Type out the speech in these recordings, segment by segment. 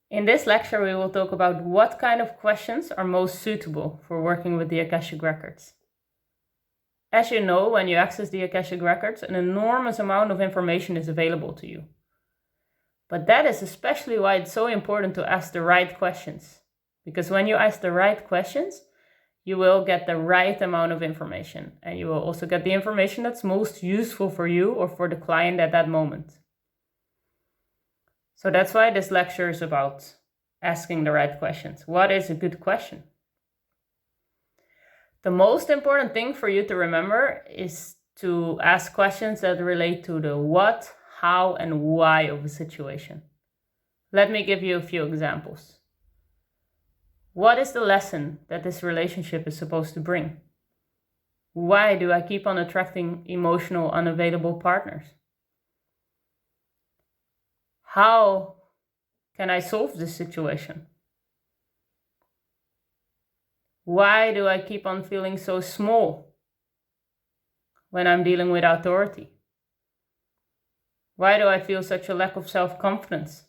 In this lecture, we will talk about what kind of questions are most suitable for working with the Akashic Records. As you know, when you access the Akashic Records, an enormous amount of information is available to you. But that is especially why it's so important to ask the right questions. Because when you ask the right questions, you will get the right amount of information. And you will also get the information that's most useful for you or for the client at that moment. So that's why this lecture is about asking the right questions. What is a good question? The most important thing for you to remember is to ask questions that relate to the what, how, and why of a situation. Let me give you a few examples. What is the lesson that this relationship is supposed to bring? Why do I keep on attracting emotional, unavailable partners? How can I solve this situation? Why do I keep on feeling so small when I'm dealing with authority? Why do I feel such a lack of self-confidence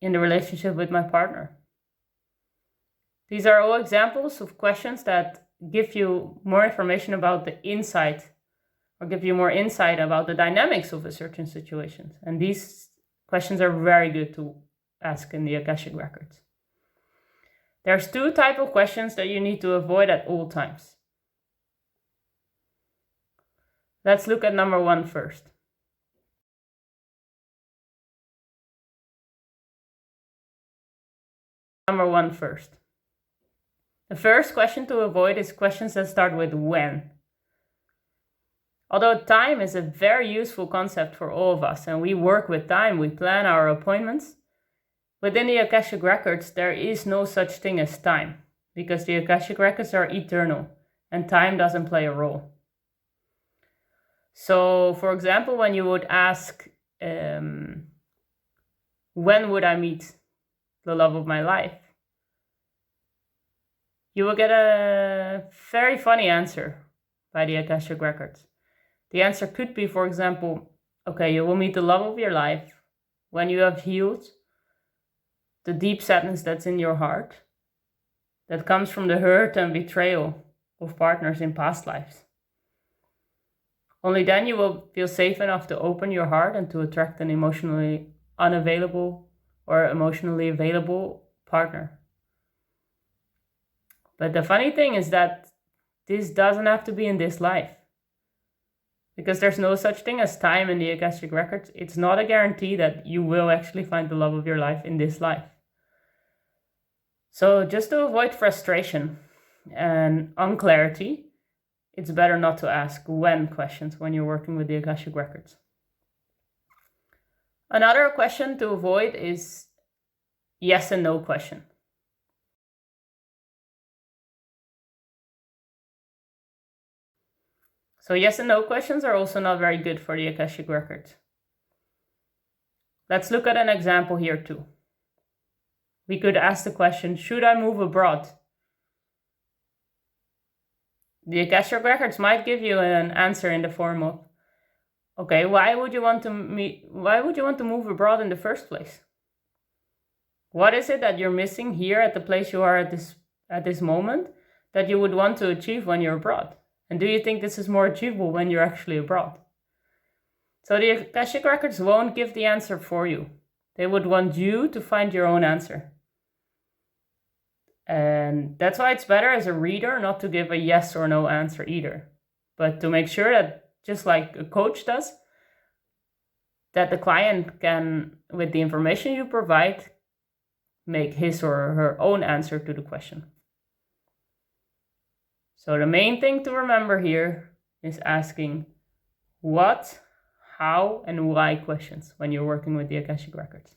in the relationship with my partner? These are all examples of questions that give you more information about the insight or give you more insight about the dynamics of a certain situation. And these questions are very good to ask in the Akashic Records. There's two types of questions that you need to avoid at all times. Let's look at number one first. The first question to avoid is questions that start with when. Although time is a very useful concept for all of us, and we work with time, we plan our appointments, within the Akashic Records there is no such thing as time, because the Akashic Records are eternal, and time doesn't play a role. So, for example, when you would ask, when would I meet the love of my life? You will get a very funny answer by the Akashic Records. The answer could be, for example, okay, you will meet the love of your life when you have healed the deep sadness that's in your heart, that comes from the hurt and betrayal of partners in past lives. Only then you will feel safe enough to open your heart and to attract an emotionally unavailable or emotionally available partner. But the funny thing is that this doesn't have to be in this life. Because there's no such thing as time in the Akashic Records. It's not a guarantee that you will actually find the love of your life in this life. So just to avoid frustration and unclarity, it's better not to ask when questions when you're working with the Akashic Records. Another question to avoid is yes and no question. So yes and no questions are also not very good for the Akashic Records. Let's look at an example here too. We could ask the question, should I move abroad? The Akashic Records might give you an answer in the form of, okay, why would you want to move abroad in the first place? What is it that you're missing here at the place you are at this moment that you would want to achieve when you're abroad? And do you think this is more achievable when you're actually abroad? So the Akashic Records won't give the answer for you. They would want you to find your own answer. And that's why it's better as a reader not to give a yes or no answer either, but to make sure that, just like a coach does, that the client can, with the information you provide, make his or her own answer to the question. So the main thing to remember here is asking what, how, and why questions when you're working with the Akashic Records.